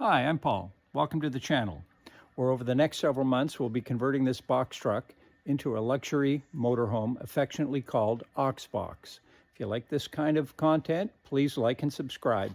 Hi, I'm Paul. Welcome to the channel, where over the next several months we'll be converting this box truck into a luxury motorhome affectionately called Oxbox. If you like this kind of content, please like and subscribe.